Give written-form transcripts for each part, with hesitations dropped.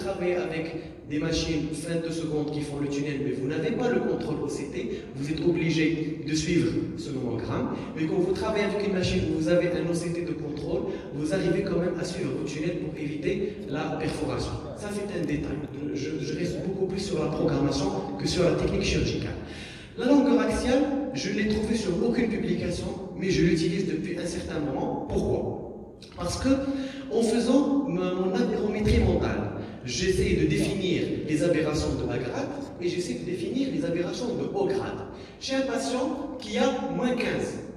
travaillez avec des machines 22 secondes qui font le tunnel, mais vous n'avez pas le contrôle OCT, vous êtes obligé de suivre ce nomogramme. Mais quand vous travaillez avec une machine où vous avez un OCT de contrôle, vous arrivez quand même à suivre votre tunnel pour éviter la perforation. Ça, c'est un détail. Je reste beaucoup plus sur la programmation que sur la technique chirurgicale. La longueur axiale, je ne l'ai trouvée sur aucune publication, mais je l'utilise depuis un certain moment. Pourquoi? Parce que, en faisant mon aberrométrie mentale, j'essaie de définir les aberrations de bas grade et j'essaie de définir les aberrations de haut grade. J'ai un patient qui a moins 15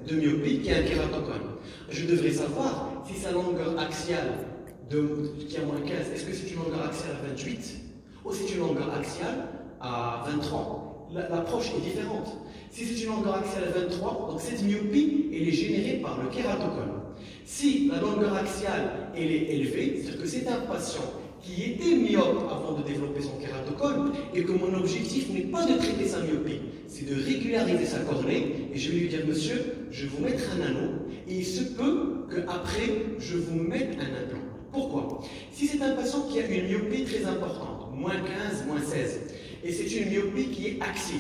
de myopie, qui a un kératocone. Je devrais savoir si sa longueur axiale qui a moins 15, est-ce que c'est une longueur axiale à 28 ou c'est une longueur axiale à 23? L'approche est différente. Si c'est une longueur axiale à 23, donc cette myopie, elle est générée par le kératocone. Si la longueur axiale elle est élevée, c'est-à-dire que c'est un patient qui était myope avant de développer son kératocone et que mon objectif n'est pas de traiter sa myopie, c'est de régulariser sa cornée et je vais lui dire, monsieur, je vais vous mettre un anneau et il se peut qu'après, je vous mette un implant. Pourquoi? Si c'est un patient qui a une myopie très importante, moins 15, moins 16, et c'est une myopie qui est axiale,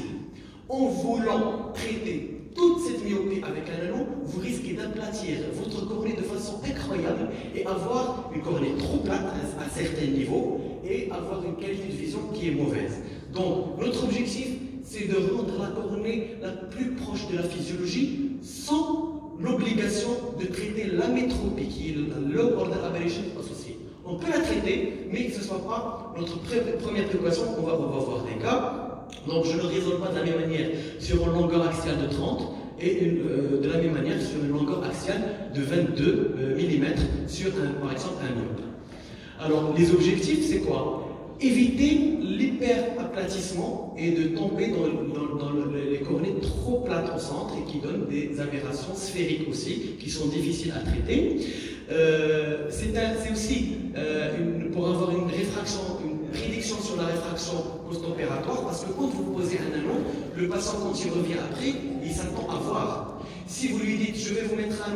en voulant traiter toute cette myopie avec un anneau, vous risquez d'aplatir votre cornée de façon incroyable et avoir une cornée trop plate à certains niveaux et avoir une qualité de vision qui est mauvaise. Donc, notre objectif, c'est de rendre la cornée la plus proche de la physiologie sans l'obligation de traiter l'amétropie, qui est le low order aberration associé. On peut la traiter, mais que ce ne soit pas notre première préoccupation. On va voir des cas. Donc je ne raisonne pas de la même manière sur une longueur axiale de 30 et de la même manière sur une longueur axiale de 22 mm sur par exemple un myope. Alors les objectifs c'est quoi? Éviter l'hyperaplatissement et de tomber dans les cornées trop plates au centre et qui donnent des aberrations sphériques aussi qui sont difficiles à traiter. C'est aussi pour avoir une réfraction, une prédiction sur la réfraction post-opératoire, parce que quand vous posez un anneau, le patient quand il revient après, il s'attend à voir. Si vous lui dites je vais vous mettre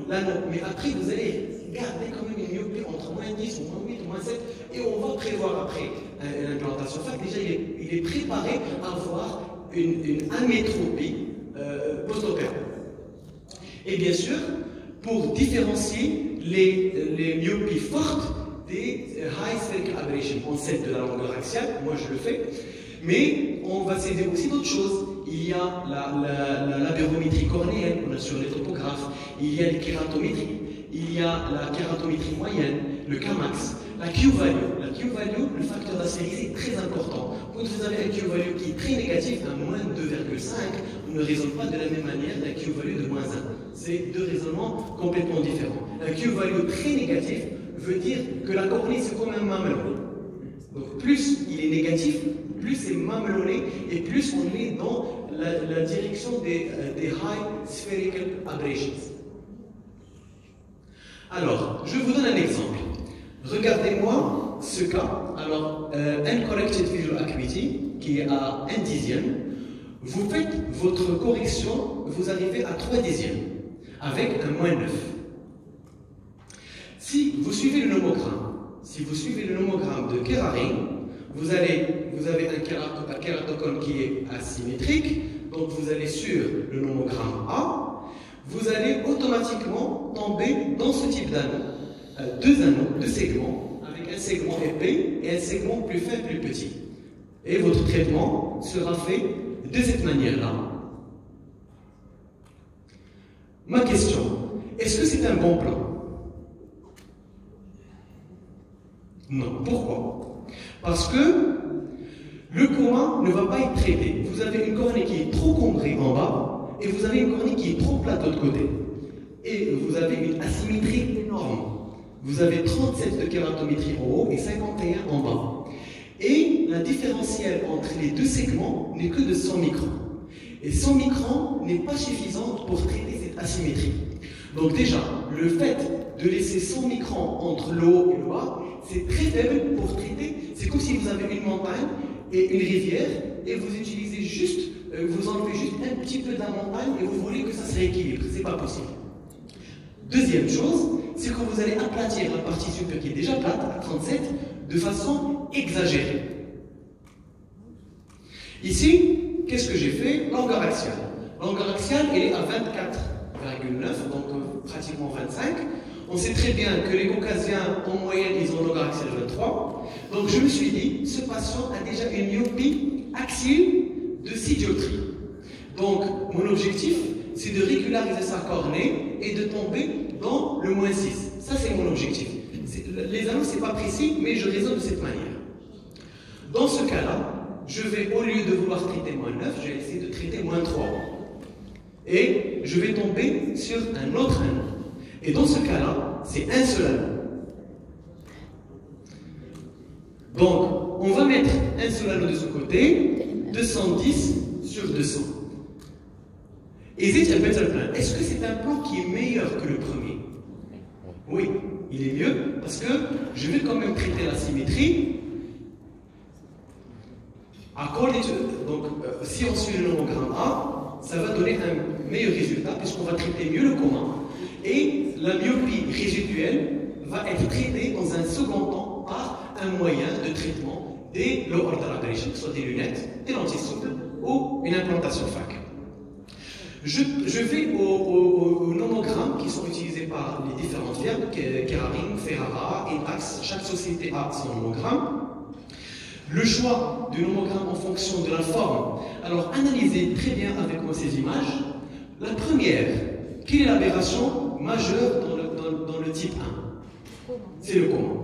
l'anneau, mais après vous allez garder quand même une myopie entre moins 10 ou moins 8 ou moins 7 et on va prévoir après l'implantation. En fait, déjà il est préparé à avoir une amétropie post-opératoire. Et bien sûr, pour différencier les myopies fortes des high spherical aberration, on sait de la longueur axiale, moi je le fais, mais on va s'aider aussi d'autres choses. Il y a l'aberrométrie cornéenne, on a sur les topographes, il y a les kératométries, il y a la kératométrie moyenne, le Kmax, la Q-value. La Q-value, le facteur d'astérisé est très important. Quand vous avez un Q-value qui est très négatif, un moins 2,5, on ne raisonne pas de la même manière d'un Q-value de moins 1. C'est deux raisonnements complètement différents. Un Q-value très négatif veut dire que la cornée c'est comme un mamelon. Donc plus il est négatif, plus c'est mamelonné et plus on est dans la direction des high spherical aberrations. Alors, je vous donne un exemple. Regardez-moi ce cas. Alors, Uncorrected Visual Acuity, qui est à 1 dixième. Vous faites votre correction, vous arrivez à 3 dixièmes, avec un moins 9. Si vous suivez le nomogramme, de Kerrari, vous avez un kératocone qui est asymétrique, donc vous allez sur le nomogramme A, vous allez automatiquement tomber dans ce type d'anneau, deux segments, avec un segment épais et un segment plus faible, plus petit. Et votre traitement sera fait de cette manière-là. Ma question, est-ce que c'est un bon plan? Non. Pourquoi? Parce que le coma ne va pas être traité. Vous avez une cornée qui est trop combrée en bas et vous avez une cornée qui est trop plate de l'autre côté. Et vous avez une asymétrie énorme. Vous avez 37 de kératométrie en haut et 51 en bas. Et la différentielle entre les deux segments n'est que de 100 microns. Et 100 microns n'est pas suffisante pour traiter cette asymétrie. Donc déjà, le fait de laisser 100 microns entre le haut et le bas, c'est très faible pour traiter. C'est comme si vous avez une montagne et une rivière et vous utilisez juste, vous enlevez juste un petit peu de la montagne et vous voulez que ça se rééquilibre. C'est pas possible. Deuxième chose, c'est quand vous allez aplatir la partie supérieure qui est déjà plate à 37, de façon exagérée. Ici, qu'est-ce que j'ai fait? Longueur axiale. Longueur axiale, elle est à 24,9, donc pratiquement 25. On sait très bien que les Caucasiens, en moyenne, ils ont longueur axiale 23. Donc je me suis dit, ce patient a déjà une myopie axiale de 6 dioptries. Donc mon objectif, c'est de régulariser sa cornée et de tomber dans le moins 6. Ça, c'est mon objectif. Les anneaux, ce n'est pas précis, mais je raisonne de cette manière. Dans ce cas-là, je vais, au lieu de vouloir traiter moins 9, je vais essayer de traiter moins 3. Et je vais tomber sur un autre anneau. Et dans ce cas-là, c'est un seul anneau. Donc, on va mettre un seul anneau de ce côté, 210 sur 200. Is it a better plan? Est-ce que c'est un plan qui est meilleur que le premier? Oui, il est mieux parce que je vais quand même traiter la symétrie. Donc, si on suit le nomogramme A, ça va donner un meilleur résultat puisqu'on va traiter mieux le commun. Et la myopie résiduelle va être traitée dans un second temps par un moyen de traitement des low order aberrations, soit des lunettes, des lentilles souples ou une implantation FAC. Je vais aux nomogrammes qui sont utilisés par les différentes firmes, Kerarin, Ferrara, Inax, chaque société a son nomogramme. Le choix du nomogramme en fonction de la forme. Alors analysez très bien avec moi ces images. La première, quelle est l'aberration majeure dans le type 1? C'est le commun.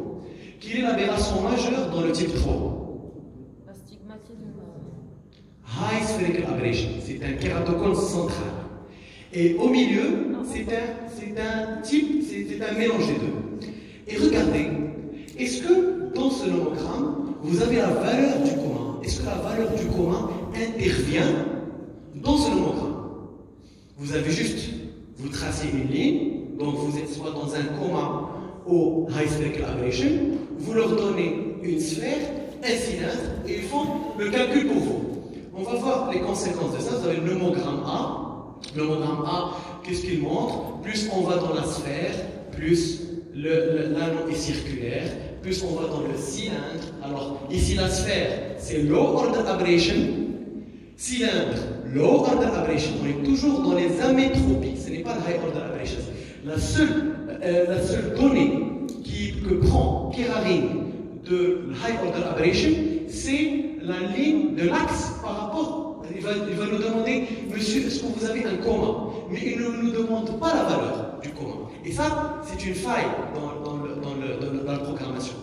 Quelle est l'aberration majeure dans le type 3? L'astigmatisme. High spherical aberration, c'est un kératocone central. Et au milieu, c'est un mélange des deux. Et regardez, est-ce que dans ce nomogramme, vous avez la valeur du commun? Est-ce que la valeur du commun intervient dans ce nomogramme? Vous avez juste, vous tracez une ligne, donc vous êtes soit dans un commun au high spherical aberration, vous leur donnez une sphère, un cylindre, et ils font le calcul pour vous. On va voir les conséquences de ça. Vous avez le nomogramme A. Le nomogramme A, qu'est-ce qu'il montre? Plus on va dans la sphère, plus l'anneau est circulaire, plus on va dans le cylindre. Alors, ici, la sphère, c'est low order aberration. Cylindre, low order aberration. On est toujours dans les amétropies. Ce n'est pas le high order aberration. La seule donnée que prend Kerarin de high order aberration, c'est la ligne de l'axe par rapport. Il va nous demander, monsieur, est-ce que vous avez un commun? Mais il ne nous demande pas la valeur du commun. Et ça, c'est une faille dans la programmation.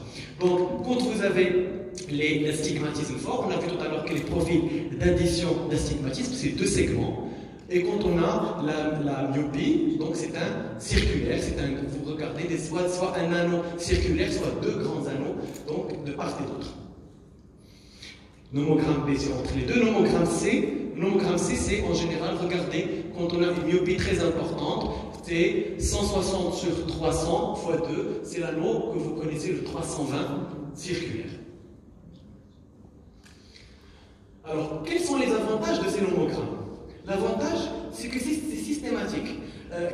Donc, quand vous avez l'astigmatisme fort, on a vu tout à l'heure que les profils d'addition d'astigmatisme, c'est 2 segments. Et quand on a la myopie, donc c'est un circulaire, vous regardez soit un anneau circulaire, soit 2 grands anneaux, donc de part et d'autre. Nomogramme B, c'est entre les deux. Nomogramme C, c'est en général, regardez, quand on a une myopie très importante, c'est 160 sur 300 fois 2, c'est l'anneau que vous connaissez, le 320 circulaire. Alors, quels sont les avantages de ces nomogrammes? L'avantage, c'est que c'est systématique.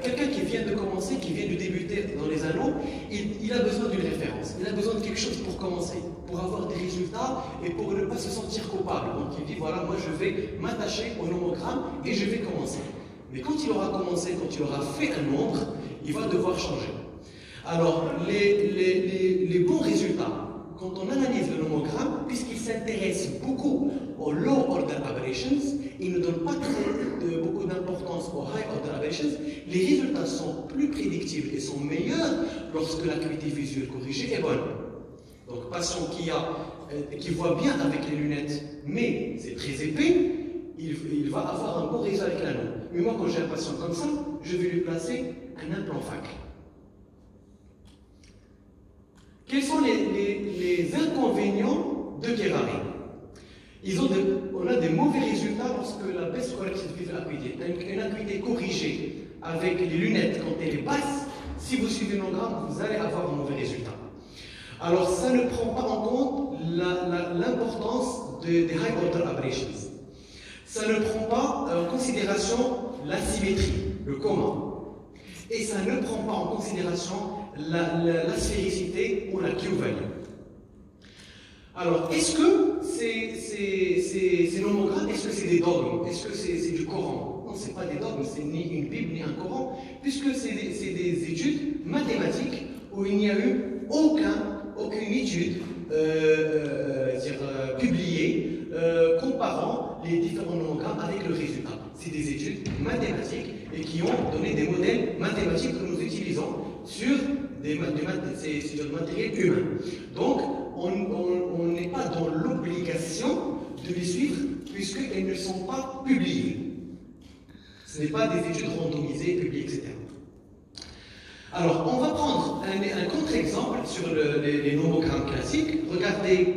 Quelqu'un qui vient de commencer, qui vient de débuter dans les anneaux, il a besoin d'une référence, il a besoin de quelque chose pour commencer, pour avoir des résultats et pour ne pas se sentir coupable. Donc il dit, voilà, moi je vais m'attacher au nomogramme et je vais commencer. Mais quand il aura commencé, quand il aura fait un nombre, il va devoir changer. Alors, les bons résultats, quand on analyse le nomogramme, puisqu'il s'intéresse beaucoup aux low order aberrations, il ne donne pas beaucoup d'importance aux high order aberrations, les résultats sont plus prédictibles et sont meilleurs lorsque l'acuité visuelle corrigée est bonne. Donc, patient qui voit bien avec les lunettes, mais c'est très épais, il va avoir un bon résultat avec l'anneau. Mais moi, quand j'ai un patient comme ça, je vais lui placer un implant FAC. Quels sont les inconvénients de Kerarin? On a des mauvais résultats lorsque la best corrected visual acuity, une acuité corrigée avec les lunettes quand elle est basse, si vous suivez le nomogramme, vous allez avoir un mauvais résultat. Alors ça ne prend pas en compte l'importance des high order aberrations. Ça ne prend pas en considération la symétrie, le commun. Et ça ne prend pas en considération la sphéricité ou la Q-value. Alors, est-ce que ces nomogrammes, est-ce que c'est des dogmes? Est-ce que c'est du Coran? Non, ce n'est pas des dogmes, c'est ni une Bible ni un Coran, puisque c'est des études mathématiques où il n'y a eu aucune étude publiée comparant les différents nomogrammes avec le résultat. C'est des études mathématiques et qui ont donné des modèles mathématiques que nous utilisons sur du matériel humain. Donc, on n'est pas dans l'obligation de les suivre puisqu'elles ne sont pas publiées. Ce n'est pas des études randomisées, publiées, etc. Alors, on va prendre un contre-exemple sur les nomogrammes classiques. Regardez,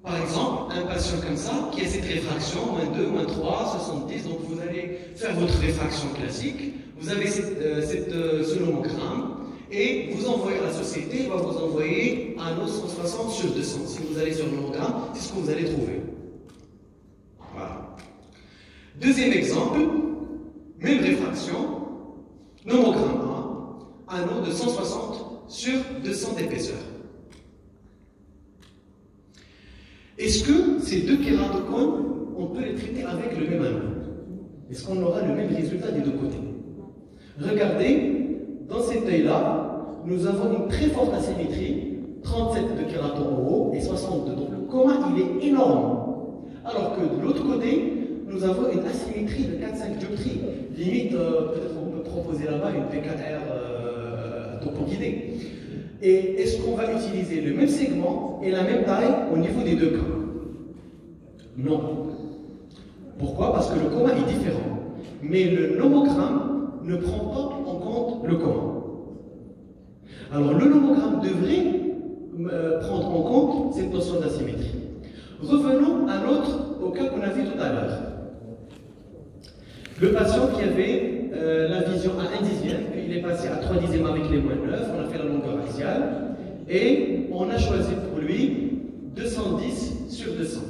par exemple, un patient comme ça, qui a cette réfraction, -2, -3, 70, donc vous allez faire votre réfraction classique, vous avez ce nomogramme, et vous envoyez à la société, va vous envoyer un os 160 sur 200. Si vous allez sur le nomogramme, c'est ce que vous allez trouver. Voilà. Deuxième exemple, même réfraction, nomogramme 1, anneau de 160 sur 200 d'épaisseur. Est-ce que ces deux kératocones, on peut les traiter avec le même anneau? Est-ce qu'on aura le même résultat des deux côtés? Regardez, dans cet œil-là, nous avons une très forte asymétrie, 37 de kérato en haut et 62. Donc le commun, il est énorme. Alors que de l'autre côté, nous avons une asymétrie de 4-5 dioptries. Limite, peut-être qu'on peut proposer là-bas une PKR topo guidée. Et est-ce qu'on va utiliser le même segment et la même taille au niveau des deux cas? Non. Pourquoi? Parce que le commun est différent. Mais le nomogramme ne prend pas en compte le commun. Alors le nomogramme devrait prendre en compte cette notion d'asymétrie. Revenons au cas qu'on a vu tout à l'heure. Le patient qui avait la vision à 1/10, puis il est passé à 3/10 avec les -9, on a fait la longueur axiale, et on a choisi pour lui 210 sur 200.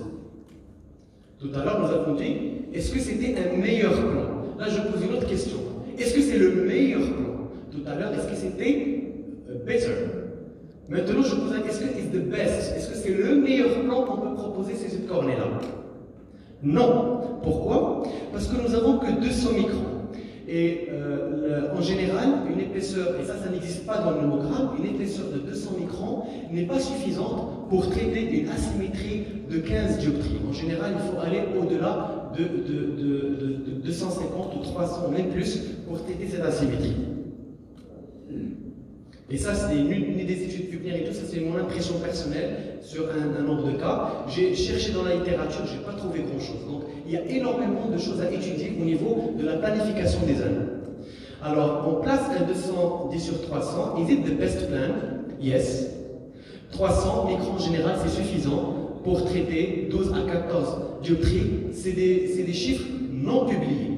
Tout à l'heure, nous avons dit, est-ce que c'était un meilleur plan? Là, je pose une autre question. Est-ce que c'est le meilleur plan? Tout à l'heure, est-ce que c'était better? Maintenant, je pose la question, est-ce the best? Est-ce que c'est le meilleur plan qu'on peut proposer sur cette cornée-là? Non. Pourquoi? Parce que nous n'avons que 200 microns. Et en général, une épaisseur, et ça n'existe pas dans le nomogramme, une épaisseur de 200 microns n'est pas suffisante pour traiter une asymétrie de 15 dioptries. En général, il faut aller au-delà de 250 ou 300, même plus, pour traiter cette asymétrie. Et ça, c'est une des études publiées et tout, ça c'est mon impression personnelle sur un nombre de cas. J'ai cherché dans la littérature, je n'ai pas trouvé grand-chose. Donc, il y a énormément de choses à étudier au niveau de la planification des anneaux. Alors, on place un 210 sur 300. Is it the best plan? Yes. 300 microns en général, c'est suffisant pour traiter 12 à 14 dioptries. C'est des chiffres non publiés.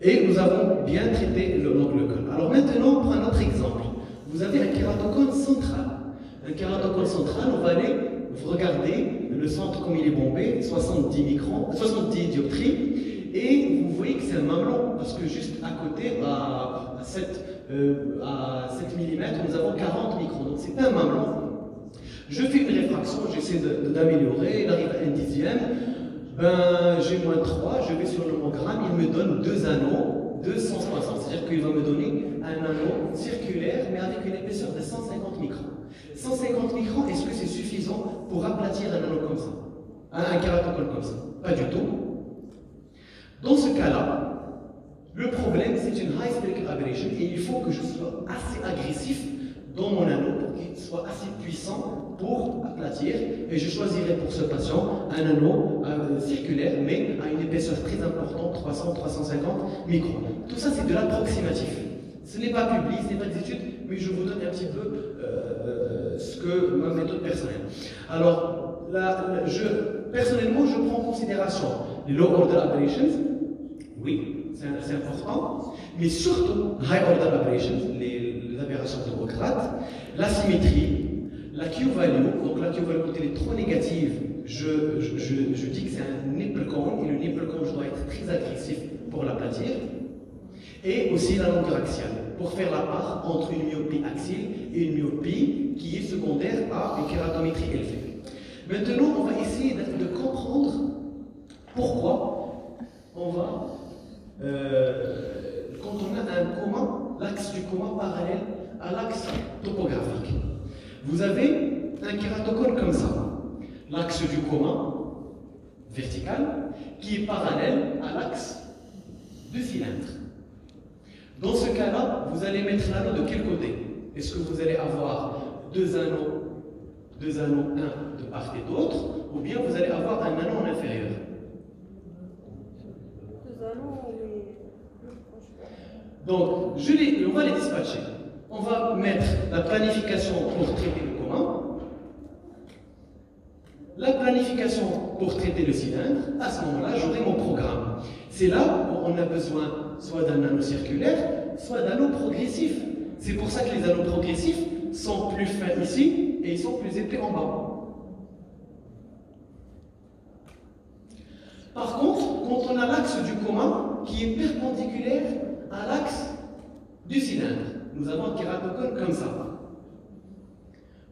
Et nous avons bien traité l'ongle col. Alors maintenant, on prend un autre exemple. Vous avez un kératocone central. Un kératocone central, on va aller regarder le centre comme il est bombé, 70 microns, 70 dioptries, et vous voyez que c'est un mamelon, parce que juste à côté, à 7 mm, nous avons 40 microns. Donc c'est un mamelon. Je fais une réfraction, j'essaie d'améliorer, il arrive à 1/10. Ben, j'ai -3, je vais sur le nomogramme, il me donne deux anneaux de 160, c'est-à-dire qu'il va me donner un anneau circulaire, mais avec une épaisseur de 150 microns. 150 microns, est-ce que c'est suffisant pour aplatir un anneau comme ça? Un kératocone comme ça? Pas du tout. Dans ce cas-là, le problème, c'est une high spherical aberration, et il faut que je sois assez agressif dans mon anneau pour qu'il soit assez puissant pour aplatir, et je choisirai pour ce patient un anneau circulaire mais à une épaisseur très importante, 300-350 microns. Tout ça c'est de l'approximatif. Ce n'est pas publié, ce n'est pas des études, mais je vous donne un petit peu ce que ma méthode personnelle. Alors, personnellement, je prends en considération les low order aberrations, oui, c'est important, mais surtout high order aberrations, les aberrations de haut grade, l'asymétrie, la Q-value, donc la Q-value quand elle est trop négative, je dis que c'est un nipple cone, et le nipple cone, je dois être très agressif pour l'aplatir, et aussi la longueur axiale. pour faire la part entre une myopie axiale et une myopie qui est secondaire à une kératométrie élevée. Maintenant, on va essayer de comprendre pourquoi on va, quand on a un coma, l'axe du coma parallèle à l'axe topographique. Vous avez un kératocone comme ça, l'axe du coma vertical qui est parallèle à l'axe du cylindre. Dans ce cas-là, vous allez mettre l'anneau de quel côté? Est-ce que vous allez avoir deux anneaux, un de part et d'autre, ou bien vous allez avoir un anneau en inférieur? Deux anneaux, mais plus proches. Donc, on va les dispatcher. On va mettre la planification pour traiter le coma, la planification pour traiter le cylindre. À ce moment-là, j'aurai mon programme. C'est là où on a besoin soit d'un anneau circulaire, soit d'anneaux progressifs. C'est pour ça que les anneaux progressifs sont plus fins ici et ils sont plus épais en bas. Par contre, quand on a l'axe du coma qui est perpendiculaire à l'axe du cylindre, nous avons un kératocone comme ça.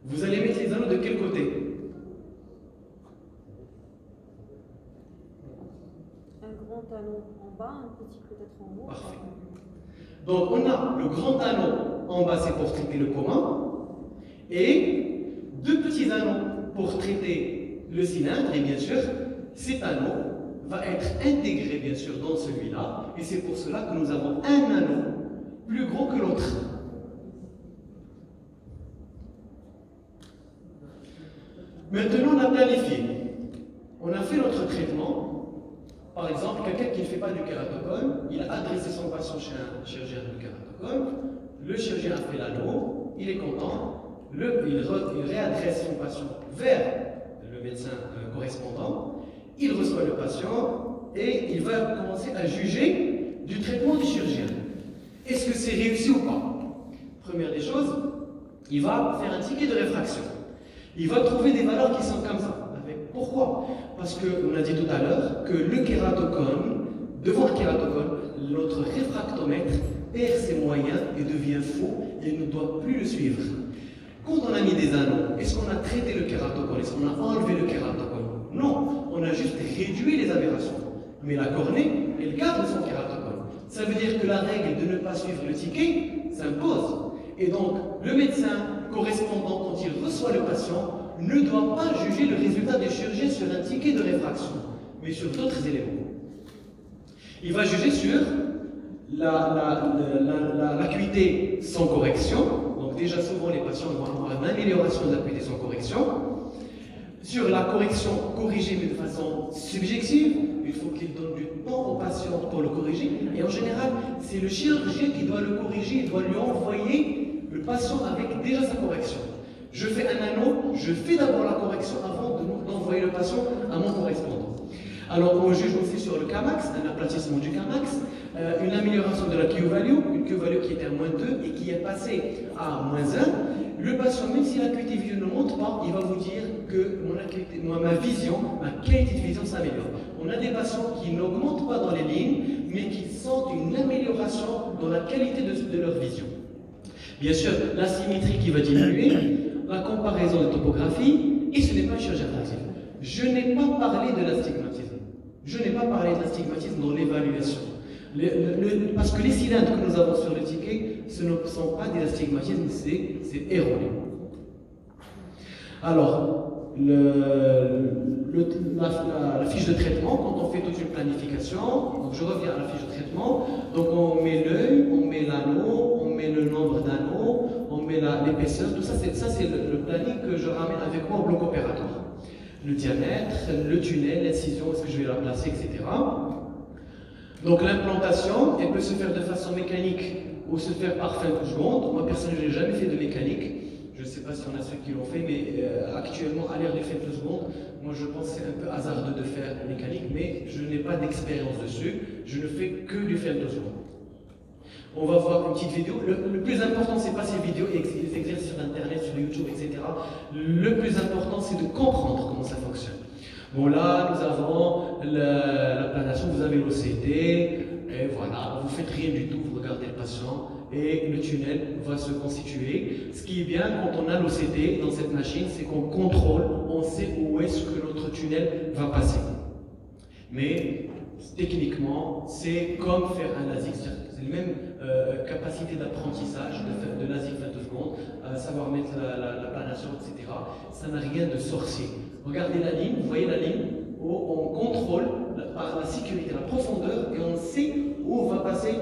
Vous allez mettre les anneaux de quel côté? Un grand anneau en bas, un petit peut-être en haut. Parfait. Donc on a le grand anneau en bas, c'est pour traiter le coma, et deux petits anneaux pour traiter le cylindre, et bien sûr, cet anneau va être intégré bien sûr dans celui-là, et c'est pour cela que nous avons un anneau plus gros que l'autre. Maintenant, on a planifié. On a fait notre traitement. Par exemple, quelqu'un qui ne fait pas du kératocone, il a adressé son patient chez un chirurgien du kératocone, le chirurgien a fait l'anneau, il est content, il réadresse son patient vers le médecin correspondant, il reçoit le patient et il va commencer à juger du traitement du chirurgien. Est-ce que c'est réussi ou pas? Première des choses, il va faire un ticket de réfraction. Il va trouver des valeurs qui sont comme ça. Pourquoi? Parce qu'on a dit tout à l'heure que le kératocone, devant le kératocone, notre réfractomètre perd ses moyens et devient faux et ne doit plus le suivre. Quand on a mis des anneaux, est-ce qu'on a traité le kératocone? Est-ce qu'on a enlevé le kératocone? Non, on a juste réduit les aberrations. Mais la cornée, elle garde son kératocone. Ça veut dire que la règle de ne pas suivre le ticket s'impose. Et donc, le médecin correspondant, quand il reçoit le patient, ne doit pas juger le résultat du chirurgien sur un ticket de réfraction, mais sur d'autres éléments. Il va juger sur l'acuité sans correction. Donc déjà, souvent, les patients vont avoir une amélioration de l'acuité sans correction. Sur la correction corrigée, mais de façon subjective, il faut qu'il donne du temps au patient pour le corriger. Et en général, c'est le chirurgien qui doit le corriger, il doit lui envoyer le patient avec déjà sa correction. Je fais un anneau, je fais d'abord la correction avant d'envoyer le patient à mon correspondant. Alors on juge aussi sur le Kmax, un aplatissement du Kmax, une amélioration de la Q-value, une Q-value qui était à -2 et qui est passée à -1. Le patient, même si l'acuité visuelle ne monte pas, il va vous dire que ma vision, ma qualité de vision s'améliore. On a des patients qui n'augmentent pas dans les lignes, mais qui sentent une amélioration dans la qualité de leur vision. Bien sûr, la symétrie qui va diminuer, la comparaison de topographie, et ce n'est pas chirurgie attractive. Je n'ai pas parlé de l'astigmatisme. Je n'ai pas parlé de l'astigmatisme dans l'évaluation. Parce que les cylindres que nous avons sur le ticket, ce ne sont pas des astigmatismes, c'est erroné. Alors, la fiche de traitement, quand on fait toute une planification, donc je reviens à la fiche de traitement, donc on met l'œil, on met l'anneau, on met le nombre d'anneaux, on met l'épaisseur, tout ça c'est le planning que je ramène avec moi au bloc opératoire. Le diamètre, le tunnel, l'incision, est-ce que je vais la placer, etc. Donc l'implantation, elle peut se faire de façon mécanique ou se faire par fin de seconde. Moi personnellement, je n'ai jamais fait de mécanique. Je ne sais pas si on a ceux qui l'ont fait, mais actuellement, à l'ère du fin de seconde, moi je pense que c'est un peu hasardeux de faire mécanique, mais je n'ai pas d'expérience dessus. Je ne fais que du fin de seconde. On va voir une petite vidéo. Le plus important, c'est pas ces vidéos, les exercices sur Internet, sur YouTube, etc. Le plus important, c'est de comprendre comment ça fonctionne. Bon, là, nous avons la planation, vous avez l'OCT, et voilà, vous faites rien du tout, vous regardez le patient, et le tunnel va se constituer. Ce qui est bien quand on a l'OCT dans cette machine, c'est qu'on contrôle, on sait où est-ce que notre tunnel va passer. Mais techniquement, c'est comme faire un LASIK, c'est la même capacité d'apprentissage de faire de LASIK 22 secondes, savoir mettre la planation, etc. Ça n'a rien de sorcier. Regardez la ligne, vous voyez la ligne où on contrôle par la sécurité, la profondeur, et on sait où va passer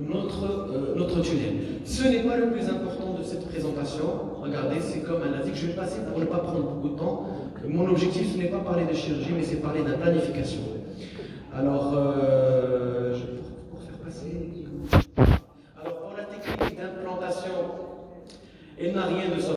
notre tunnel. Ce n'est pas le plus important de cette présentation. Regardez, c'est comme un LASIK. Je vais passer pour ne pas prendre beaucoup de temps. Mon objectif, ce n'est pas parler de chirurgie, mais c'est parler de la planification. Alors, pour faire passer...